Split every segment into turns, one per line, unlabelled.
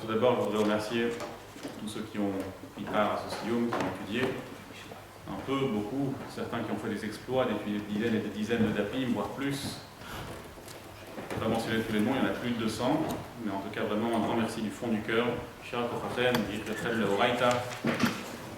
tout d'abord, je voudrais remercier tous ceux qui ont pris part à ce Siyum, qui ont étudié un peu, beaucoup, certains qui ont fait des exploits, des dizaines et des dizaines de dapim, voire plus. Je ne vais pas mentionner tous les noms, il y en a plus de 200, mais en tout cas vraiment un grand merci du fond du cœur. Shara Kochaten, Yirkachem Leoraita,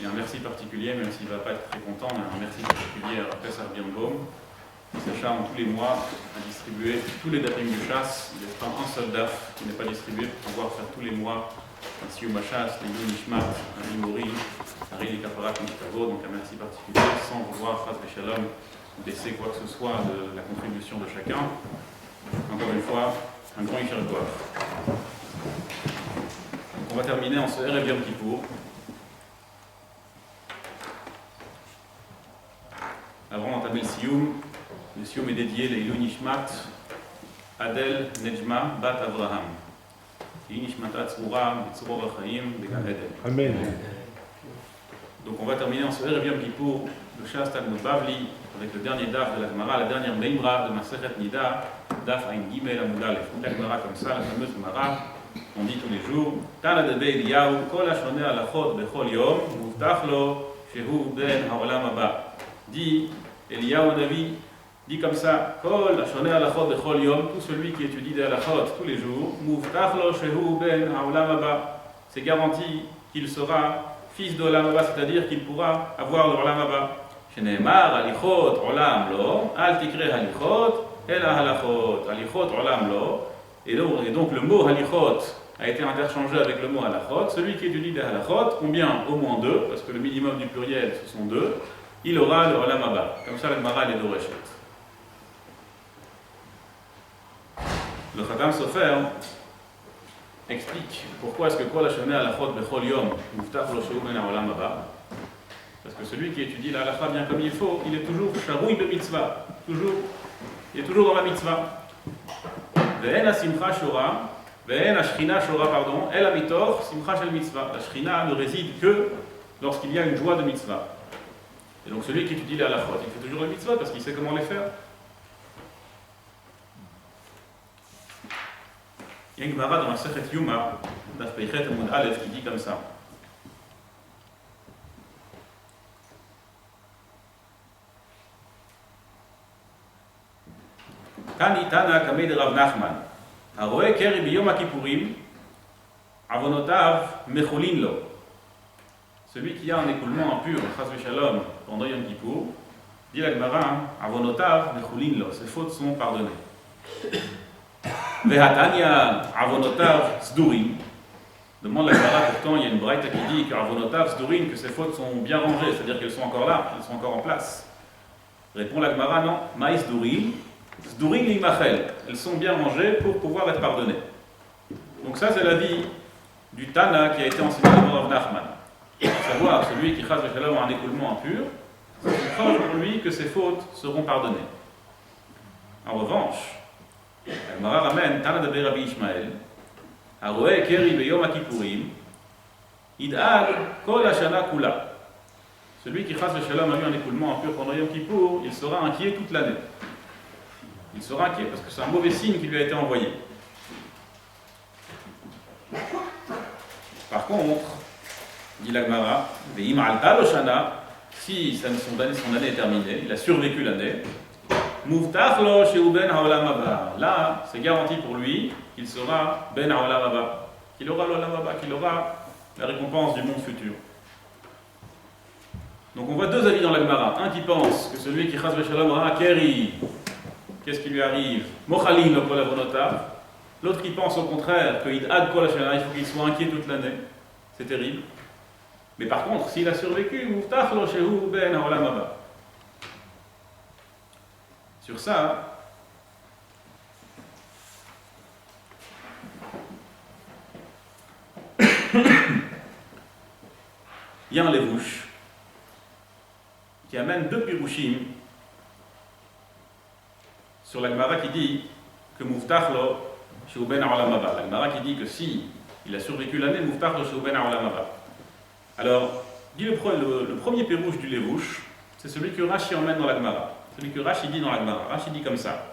et un merci particulier, même s'il ne va pas être très content, mais un merci particulier à Pessar Birnbaum, qui s'acharne tous les mois à distribuer tous les dapim du chasse. Il n'y a pas un seul daf qui n'est pas distribué pour pouvoir faire tous les mois un Siyum HaShas, un Yom Nishmat, un Rimori, un Ri Kapara comme Chicago. Donc un merci particulier, sans vouloir, Chas V'Shalom, baisser quoi que ce soit de la contribution de chacun. Encore une fois, un grand Yisher Koach. On va terminer en ce Erev Yom Kippour. Avant d'entamer le Siyum est dédié Leilou Nishmat Adel Nejma Bat Avraham. Nishmat Tzura, Tzura Chaim, Began Eden.
Amen.
Donc on va terminer en ce Erev Yom Kippour, le Shas Talmud Bavli, avec le dernier daf de la Gemara, la dernière Meimra de Masechet Nida, daf Ain Gimel Amud Aleph. La Gemara comme ça, la fameuse Gemara, on dit tous les jours, Tana de Eliyahu, Kol Hashoneh Alachot Bechol Yom, Muftach Lo, Shehu Ben Haolam Haba. Dit Eliyahu Navi, dit comme ça, Kol Hashoneh Alachot Bechol Yom, tout celui qui étudie des halachot tous les jours, Muftach Lo, Shehu Ben Haolam Haba. C'est garanti qu'il sera fils de Olam Haba, c'est-à-dire qu'il pourra avoir le Olam Haba. Sheneemar Alichot Olam Lo, Al Tikre Halichot, El Halachot, Alichot Olam Lo. Et donc le mot Halichot a été interchangé avec le mot Halachot. Celui qui étudie des Halachot, combien? Au moins deux, parce que le minimum du pluriel ce sont deux, il aura le Olam Haba. Comme ça, la Gemara est Doreshet. Le Khatam Sofer explique pourquoi est-ce que Kol Hashoneh Alachot Bechol Yom Muftach Lo Shehu Ben Haolam Haba. Parce que celui qui étudie la halakha bien comme il faut, il est toujours sharouï de mitzvah. Il est toujours dans la mitzvah. Ve'en ha-simcha shora, ve'en ha-shchina shora, pardon, el ha-mitoch simcha shel mitzvah. La shchina ne réside que lorsqu'il y a une joie de mitzvah. Et donc celui qui étudie la halakha, il fait toujours la mitzvah parce qu'il sait comment les faire. Il y a une Gemara dans la Sechet Yuma, Daf Peichet Amud Aleph, qui dit comme ça. Tani Tana Kamei de Rav Nachman. Haroe Keri Biyom HaKippurim, Avonotav Mecholin Lo. Celui qui a un écoulement impur, Chas V'Shalom, pendant Yom Kippour, dit la Gemara, Avonotav Mecholin Lo. Ses fautes sont pardonnées. Vehatania Avonotav Sdurim. Demande la Gemara, pourtant il y a une braïta qui dit qu'Avonotav Sdurim, que ses fautes sont bien rangées, c'est-à-dire qu'elles sont encore là, elles sont encore en place. Répond la Gemara, non, Maïs Sdurim. Sdurim limachel, elles sont bien rangées pour pouvoir être pardonnées. Donc ça c'est l'avis du Tana qui a été enseigné par Rav Nachman. À savoir, celui qui chas v'shalom a un écoulement impur, c'est proche pour lui que ses fautes seront pardonnées. En revanche, la Gemara ramène Tana de Rabbi Ishmael, Haroe Keri Beyom HaKippurim, Id'al Kol Hashana Kula. Celui qui chas v'shalom a eu un écoulement impur pendant Yom Kippour, il sera inquiet toute l'année. Il sera inquiet parce que c'est un mauvais signe qui lui a été envoyé. Par contre, dit la Gemara, Ve'im alta lo shana, si son année est terminée, il a survécu l'année, Muftach lo shehu ben haolam haba. Là, c'est garanti pour lui qu'il sera ben haolam haba, qu'il aura l'olam haba, qu'il aura la récompense du monde futur. Donc on voit deux avis dans la Gemara. Un qui pense que celui qui chas v'shalom aura keri, qu'est-ce qui lui arrive? Mochalin lo kol avonotav. L'autre qui pense au contraire que id'ad kol hashana, il faut qu'il soit inquiet toute l'année. C'est terrible. Mais par contre, s'il a survécu, muftach lo shehu ben haolam haba. Sur ça, il y a un levouche qui amène deux pirouchim sur la Gemara qui dit que Muftach lo shehu ben haolam haba. La Gemara qui dit que si il a survécu l'année, Muftach lo shehu ben haolam haba. Alors, dit le premier pirouche du levouche, c'est celui que Rashi emmène dans la Gemara. Celui que Rashi dit dans la Gemara. Rashi dit comme ça.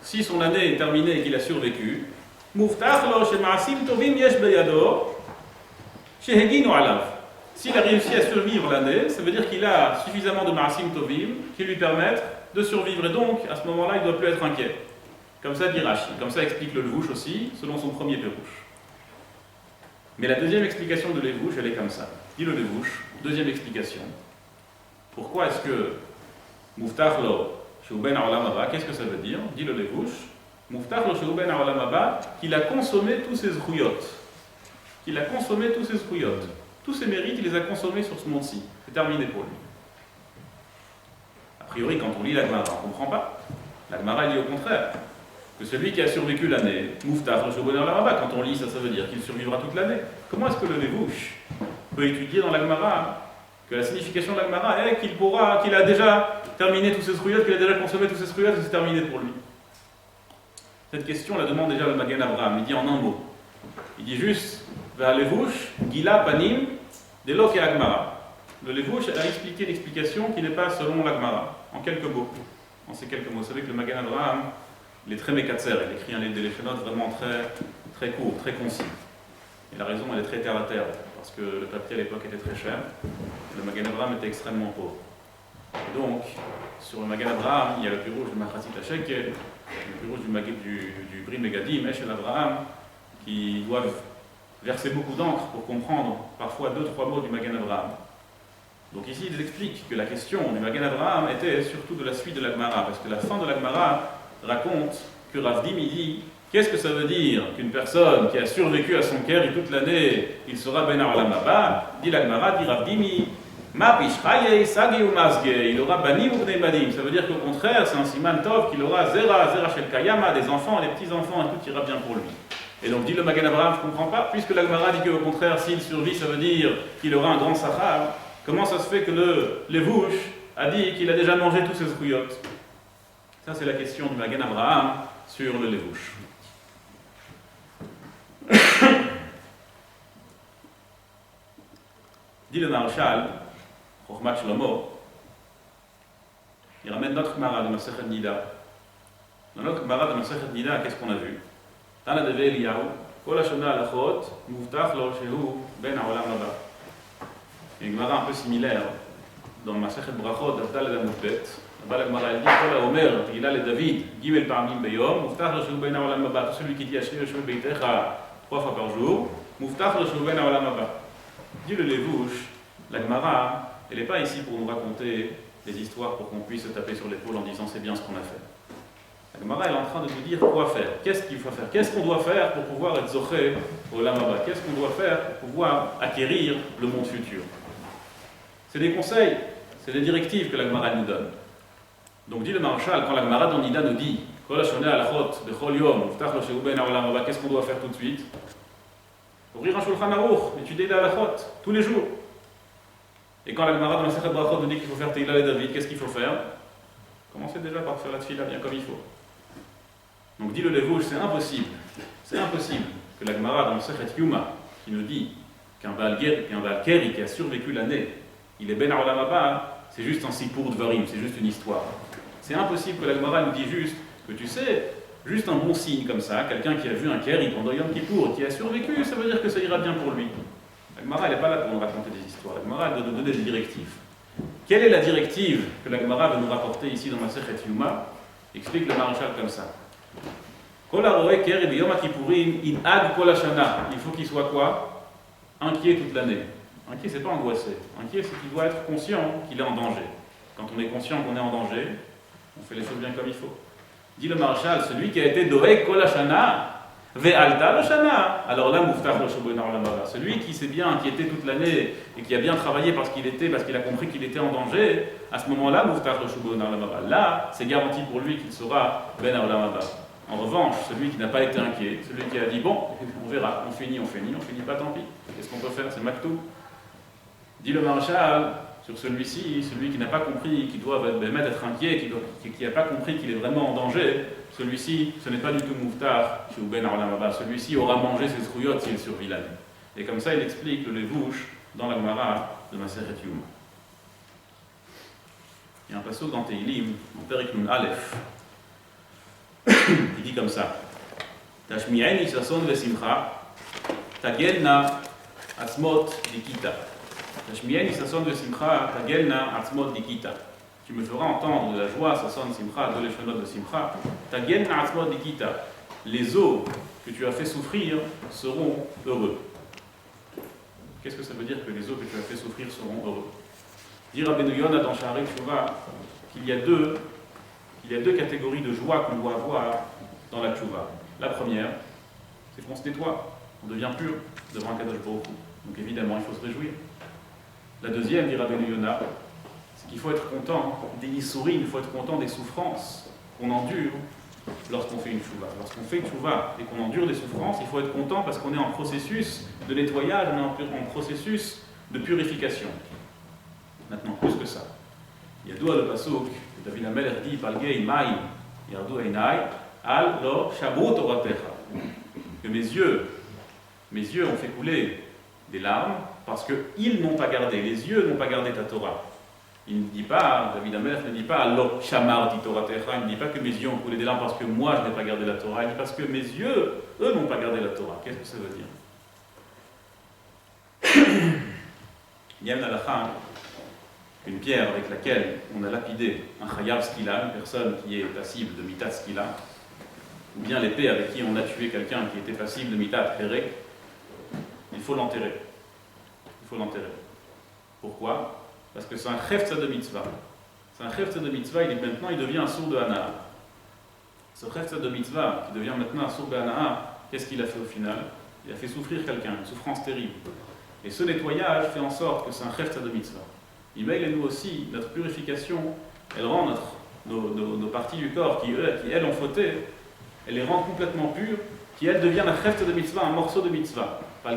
si son année est terminée et qu'il a survécu, Muftach lo shema'asim tovim yesh beyado, sheheginu alav. S'il a réussi à survivre l'année, ça veut dire qu'il a suffisamment de ma'asim tovim qui lui permettent de survivre. Et donc, à ce moment-là, il ne doit plus être inquiet. Comme ça dit Rashi. Comme ça explique le Levouche aussi, selon son premier Pérouche. Mais la deuxième explication de Levouche, elle est comme ça. Dit le Levouche, deuxième explication. Pourquoi est-ce que Muftach lo sheuben ha'olam haba, qu'est-ce que ça veut dire? Dit le Levouche, Muftach lo sheuben ha'olam haba, qu'il a consommé tous ses zruyot. Qu'il a consommé tous ses zruyot. Tous ses mérites, il les a consommés sur ce monde-ci. C'est terminé pour lui. A priori, quand on lit la Gemara, on ne comprend pas. La Gemara dit au contraire, que celui qui a survécu l'année, Muftach lo sheuben ha'olam haba, quand on lit ça, ça veut dire qu'il survivra toute l'année. Comment est-ce que le Levouche peut étudier dans la Gemara que la signification de la Gemara est qu'il a déjà terminé tous ses zruyot, qu'il a déjà consommé tous ses zruyot, et c'est terminé pour lui? Cette question la demande déjà le Magen Avraham. Il dit en un mot. Il dit juste Levouche, Gila Panim, Delo ke Agmara. Le Levouche a expliqué l'explication qui n'est pas selon la Gemara, en quelques mots. En ces quelques mots. Vous savez que le Magen Avraham, il est très mékatser, il écrit un livre de Léchénot vraiment très court, très concis. Et la raison, elle est très terre à terre, parce que le papier à l'époque était très cher, le Magen Avraham était extrêmement pauvre. Et donc, sur le Magen Avraham, il y a le Pirouche de Machatzit HaShekel, le Pirouche du Bri Megadim, Eshel Avraham, qui doivent verser beaucoup d'encre pour comprendre parfois 2-3 mots du Magen Avraham. Donc ici, ils expliquent que la question du Magen Avraham était surtout de la suite de la Gemara, parce que la fin de la Gemara raconte que Rav Dimi dit qu'est-ce que ça veut dire qu'une personne qui a survécu à son kéri toute l'année, il sera ben ha'olam haba? Dit la Gemara, dit Rav Dimi, ma pishchaye sagi ou masge, il aura banim ou bnei badim. Ça veut dire qu'au contraire, c'est un siman tov qu'il aura zera shel kayama, des enfants, des petits-enfants, et tout ira bien pour lui. Et donc dit le Magen Avraham, je ne comprends pas, puisque la Gemara dit qu'au contraire, s'il survit, ça veut dire qu'il aura un grand sachar. Comment ça se fait que le Levouche a dit qu'il a déjà mangé tous ses zruyot? Ça, c'est la question du Magen Avraham sur le Levouche. Dit le Maharshal, Chochmat Shlomo, il ramène notre Gemara de Masechet Nida. Dans notre Gemara de Masechet Nida, qu'est-ce qu'on a vu? Tana de Eliyahu, Kol hashana alachot, Muftach lo shehu ben ha'olam haba. Il y a une Gemara un peu similaire dans Masechet Brachot, Dafdal Amud Bet. Là-bas, la Gemara elle dit Kol ha'omer, Teilah le David, Gimel parmim beyom, Muftach lo shehu ben ha'olam haba. Tout celui qui dit Asher Yoshev beitecha 3 fois par jour, Muftach lo shehu ben ha'olam haba. Dit le Levouche, la Gemara, elle n'est pas ici pour nous raconter des histoires pour qu'on puisse se taper sur l'épaule en disant c'est bien ce qu'on a fait. La Gemara elle est en train de nous dire quoi faire, qu'est-ce qu'il faut faire, qu'est-ce qu'on doit faire pour pouvoir être zoché au Lamaba, qu'est-ce qu'on doit faire pour pouvoir acquérir le monde futur. C'est des conseils, c'est des directives que la Gemara nous donne. Donc dit le Maharshal, quand la Gemara dans Nida nous dit qu'est-ce qu'on doit faire tout de suite? Ouvrir un Shulchan Aruch, étudier la halachot, tous les jours. Et quand la Gemara dans la Masechet Brachot nous dit qu'il faut faire Teilah le David, qu'est-ce qu'il faut faire? Commencez déjà par faire la tefila bien comme il faut. Donc dit le Levouche, c'est impossible que la Gemara dans la Masechet Yuma, qui nous dit qu'un Baal Keri qui a survécu l'année, il est ben ha'olam haba, c'est juste un sipur dvarim, c'est juste une histoire. C'est impossible que la Gemara nous dise juste que tu sais, juste un bon signe comme ça, quelqu'un qui a vu un Keri pendant Yom Kippour, qui a survécu, ça veut dire que ça ira bien pour lui. La Gemara, elle n'est pas là pour nous raconter des histoires. La Gemara, elle doit nous donner des directives. Quelle est la directive que la Gemara va nous rapporter ici dans Masechet Yuma? Explique le Maharshal comme ça. Kol haroé Keri b'Yom Kippourim in'ad kol hashana. Il faut qu'il soit quoi? Inquiet toute l'année. Inquiet, c'est pas angoissé. Inquiet, c'est qu'il doit être conscient qu'il est en danger. Quand on est conscient qu'on est en danger, on fait les choses bien comme il faut. Dit le Maharshal, celui qui a été doé kol hashana, ve'alta lo shana. Alors là, Muftach lo shehu ben ha'olam haba. Celui qui s'est bien inquiété toute l'année et qui a bien travaillé parce qu'il a compris qu'il était en danger, à ce moment-là, Muftach lo shehu ben ha'olam haba. Là, c'est garanti pour lui qu'il sera ben ha'olam haba. En revanche, celui qui n'a pas été inquiet, celui qui a dit bon, on verra, on finit pas, tant pis. Qu'est-ce qu'on peut faire? C'est Maktoub. Dit le Maharshal, sur celui-ci, celui qui n'a pas compris qu'il doit être inquiet, qui n'a pas compris qu'il est vraiment en danger, celui-ci, ce n'est pas du tout Muftach, chez Ben ha'olam haba. Celui-ci aura mangé ses zruyot s'il survit l'année. Et comme ça, il explique le Levouche dans la Gemara de Masechet Yuma. Il y a un passage dans Teilim, en Perek Nun Aleph. dit comme ça. Tashmi'eni sason vesimcha, tagelna atzmot dikita. Tashmi'eni sason vesimcha, tagelna atzmot dikita. Tu me feras entendre de la joie, sason simcha, de l'échelon de simcha, tagelna atzmot dikita. Les os que tu as fait souffrir seront heureux. Qu'est-ce que ça veut dire que les os que tu as fait souffrir seront heureux? Dit Rabbeinu Yonah dans Sha'arei Tshuva qu'il y a deux catégories de joie qu'on doit avoir dans la Tshuva. La première, c'est qu'on se nettoie, on devient pur devant un Kadosh Baruch Hu. Donc évidemment, il faut se réjouir. La deuxième, dit Rabbeinu Yonah, c'est qu'il faut être content des Yisourim, il faut être content des souffrances qu'on endure lorsqu'on fait une Tshuva. Lorsqu'on fait une Tshuva et qu'on endure des souffrances, il faut être content parce qu'on est en processus de nettoyage, on est en processus de purification. Maintenant, plus que ça. Il y a le pasuk, David Amelech dit, Palgei Maïm, Yardu Einai, Al Lo Shabu Toratecha. Que mes yeux ont fait couler des larmes parce qu'ils n'ont pas gardé, les yeux n'ont pas gardé ta Torah. Il ne dit pas, David Amelech ne dit pas Lo Shamarti Toratecha, il ne dit pas que mes yeux ont coulé des larmes parce que moi je n'ai pas gardé la Torah, il dit parce que mes yeux, eux, n'ont pas gardé la Torah. Qu'est-ce que ça veut dire? Il y a une halakha, une pierre avec laquelle on a lapidé un chayav skila, une personne qui est passible de mitat skila, ou bien l'épée avec qui on a tué quelqu'un qui était passible de mitat perek, il faut l'enterrer. Il faut l'enterrer. Pourquoi? Parce que c'est un chefza de mitzvah. C'est un chefza de mitzvah, il devient un sourd de hana'a. Ce chefza de mitzvah, qui devient maintenant un sourd de hana'a, qu'est-ce qu'il a fait au final? Il a fait souffrir quelqu'un, une souffrance terrible. Et ce nettoyage fait en sorte que c'est un chefza de mitzvah. Il et nous aussi, notre purification, elle rend nos parties du corps qui elles ont fauté, elle les rend complètement pures, qui elles deviennent un chefza de mitzvah, un morceau de mitzvah. Et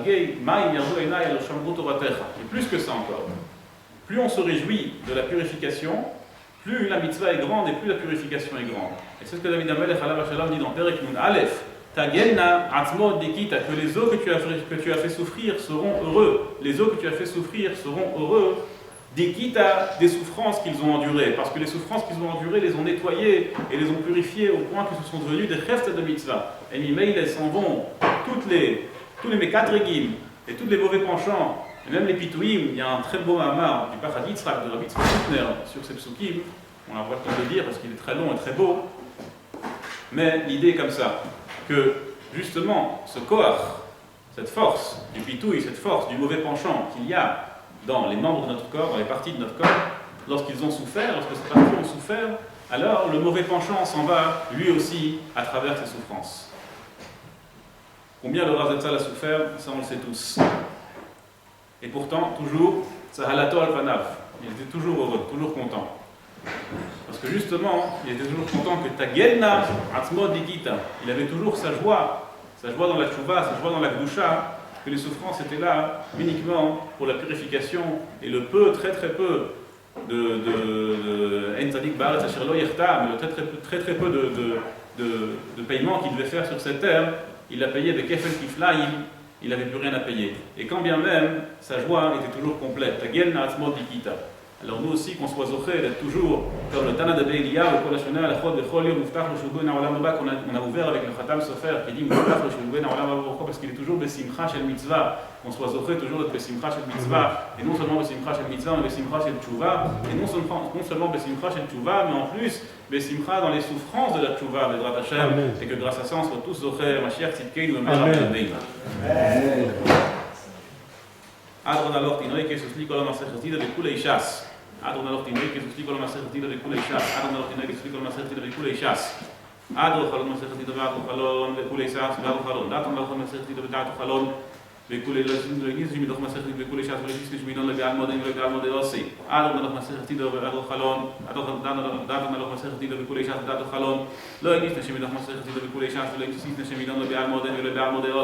plus que ça encore. Plus on se réjouit de la purification, plus la mitzvah est grande et plus la purification est grande. Et c'est ce que David Amelech dit dans Perek Nun Aleph. Tagelna atzmot dikita, que les os que tu as fait souffrir seront heureux. Les os que tu as fait souffrir seront heureux. Dikita, des souffrances qu'ils ont endurées. Parce que les souffrances qu'ils ont endurées les ont nettoyées et les ont purifiées au point que ce sont devenus des chefs de mitzvah. Et Mimeil, elles s'en vont. Tous les mekatregim et tous les mauvais penchants, et même les pitouim, il y a un très beau mamar du Pachad Yitzhak de Rabbi Tzvi Sutner sur ces psukim. On n'a pas le temps de le dire parce qu'il est très long et très beau. Mais l'idée est comme ça, que justement, ce koach, cette force du pitouille, cette force du mauvais penchant qu'il y a dans les membres de notre corps, dans les parties de notre corps, lorsqu'ils ont souffert, lorsque ces parties ont souffert, alors le mauvais penchant s'en va lui aussi à travers ses souffrances. Combien le Rav Zatzal a souffert, ça on le sait tous. Et pourtant, toujours, Sahalato al-Fanav, il était toujours heureux, toujours content. Parce que justement, il était toujours content que Tagelna Atzmot Dikita, il avait toujours sa joie dans la Tshuva, sa joie dans la Gdusha, que les souffrances étaient là uniquement pour la purification et le peu, très très peu de En Tzadik Ba'aretz Asher Lo Yerta, mais le très peu de paiement qu'il devait faire sur cette terre, il l'a payé de Kefel Kiflaim, il n'avait plus rien à payer. Et quand bien même, sa joie était toujours complète. Tagel Na'atzmot Dikita. Alors nous aussi, qu'on soit zoché d'être toujours comme le Tana de Be'elia, le Kol HaShana, la Chod, le Chol Yom, Muftach, le Shulben Ha'olam Haba, qu'on a ouvert avec le Khatam Sofer, qui dit Muftach, le Shulben Ha'olam Haba, pourquoi? Parce qu'il est toujours Besimcha Shel Mitzvah, qu'on soit zoché toujours d'être Besimcha Shel Mitzvah, et non seulement Besimcha Shel Mitzvah, mais Besimcha Shel Tshuva, et non seulement Besimcha Shel Tshuva, mais en plus Besimcha dans les souffrances de la Tshuva, Bedrat Hashem, et que grâce à ça, on soit tous zoché, Mashiach Tzidkeinu, Amen. Adron alors Tinoi, que susli kol ha-masechet Dida v'kulei shas. Adron alors Tinoi, que susli kol ha-masechet Dida v'kulei shas. Adron alors Tinoi, que susli kol ha-masechet Dida v'kulei shas. Adron chalon masechet Dida v'adron chalon v'kulei shas v'adron chalon. Daton alors masechet Dida v'adron chalon v'kulei l'agniz jimidoch masechet Dida v'kulei shas v'lesis nishmidon le'be'al modem le'be'al modem Adron alors masechet Dida v'adron chalon. Daton alors masechet Dida v'kulei shas v'adron chalon. Lo agniz nishmidon masechet Dida v'kulei shas v'lesis nishmidon le'be'al modem le'be'al modem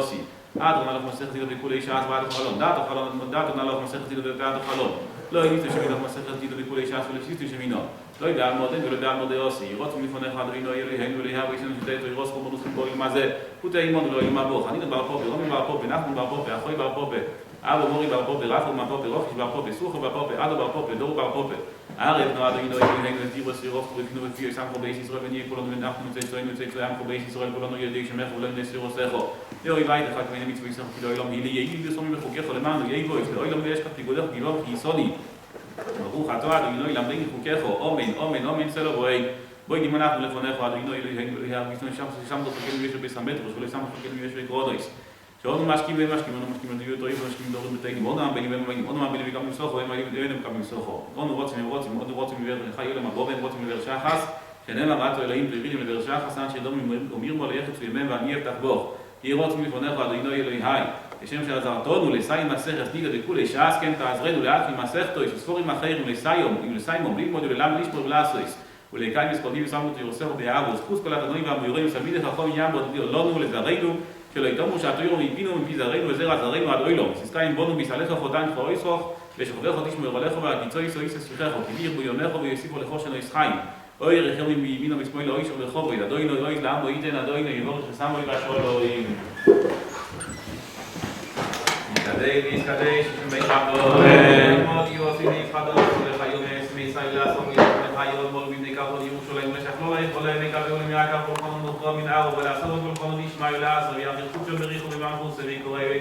Adon alors masechet Dida v'kulei shas v'adron chalon. Daton alors masechet Dida v'adron chalon. לא יגיד שמידך מסכת דידה וכולי ש"ס ולפסיסטי שמינו. לא ידע על מודן ולא ידע על מודי עושי. ירוץ מלפונך אדרינו יריהנו להיהו וישנו שדאיתו ירוץ כל מנוס כל מה זה. פוטי אימון ולא ילמה בו. חנית בר פופי, רומי בר פופי, נחמן בר פופי, אחוי בר פופי. אבו מורי בר פופי, רפו בר פופי, רוכש בר פופי, סוכו בר פופי, אדו בר פופי, דור בר פופי. ערב נועד אינו אלוהינו לזירו סירוף ובנו בפי יסמכו בייס ישראל ונהיה כולנו ונחנו צאצאינו וצאצאינו בייס ישראל כולנו ידי שמך ולנו סירו סכו לאוי בית אחד כמין מצווי סך כי לא אילום הילי יעיל וסומי וחוקך למענו יהי בויס לא אילום ויש כת תגודך גילום כי יסודי ברוך אתה אדוני למדני חוקך אומן אומן אומן סלו בואי בואי נמנחנו לפונך אדוני אלוהינו וישנו שם תחכנו וישו בסמבט ולא שם תחכנו וישו גרודויס שאנו משקיעים ומשקיעים, אנו משקיעים על דיוק טועים ומשקיעים דורות בתאים, עוד בנים ובנים, עוד בנים וגם מסוכו, הם מקבלים מסוכו. אנו רוצים, עוד רוצים לבאר חי אלם הגובה, הם רוצים לבאר שחס, שנאמר רעתו אלוהים תבילים לבאר שחס, עד שדום אומר בו ליחץ וימם ואני אבטח בו. כי רוצים לפונך אדוני אלוהי, כשם שעזרתנו לסיים מסכת ניגה דכולי, שאז כן תעזרנו לאט ממסכתו, שספורים אחרים ולסיימו, בלי מוד וללם לשמור ולעשויס. ולקיים מספרדים ושמות יוסף באהבו, זכוס כל התנועים והמוירים סבידך חום יעמוד לנו לזרנו שלא יתאמו שעתוירו מפינו ומפי זרנו וזרע זרנו עד אוילום. סיסקאים בונו ביסלך חודן כבר איסוך ושוכבך תשמור עליך והקיצו איסו איסס שכך כי ירבו יומך ויוסיפו לכו שלו ישחיים. אוי רחם מימינו ושמאל לא אישו לכו אדוני לא איש לעם לא ייתן אדוני יבור ששמו יבשו אלוהים. יתקדש בין רבו מות יוסי נפחדו ולחיומס מישראל לעשום וחיות בול בבני כבוד ירושלים ושכלו לה יכולה מקווה ולמיעקב כל חנון נוכרו מן ארו ולעשות כל חנון נשמע ולעשו ויחרחו של בריחו ובמחוס ויקורי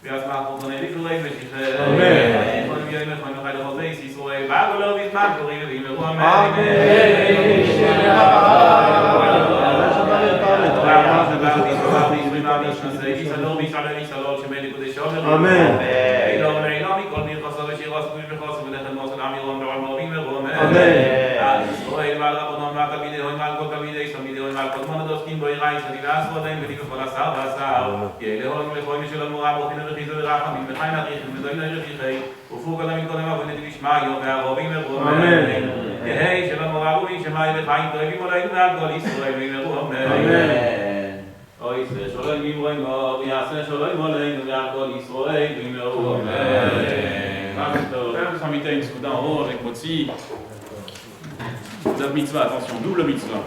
ויעצמח חורדוני לקורי ושכר אמן כל מילים לכם וחי לחוזי ישראל ואגו לא בזמן קורי ואימרו אמן
אמן.
אילום לאילום מכל מיר חסר ושירו סגוי וחסר ולכן מוסד אמירון ועל מרבים ורום
אמן.
על ישראל ועל רבונם ועל תלמידי הוים ועל כל תלמידי תלמידי הוים ועל כל מונות עוסקים בו יראי סביב העשרותיהם ודיוק כל השר והשר יהיה להון ולכוי משל מורה ברוכים וחיזו ורחמים וחיים נריחים ודוין נריחי ופור קודם מקודם אבוני תשמע יום והרובים ורום
אמן.
יהי שלום מורה ברוכים שמאי וחיים טובים עלינו ועל כל ישראל ואמרו
אמן.
אוי זה שולם ממרנו ויעשה שולם עלינו ועל כל ישראל ואמרו אמן. Frères et sœurs, une soudain en haut avec Motsi. Notre mitzvah, attention, double mitzvah.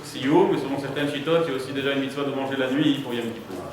Sioum, mais selon certaines chitotes, il y a aussi déjà une mitzvah de manger la nuit pour Yom Kippour.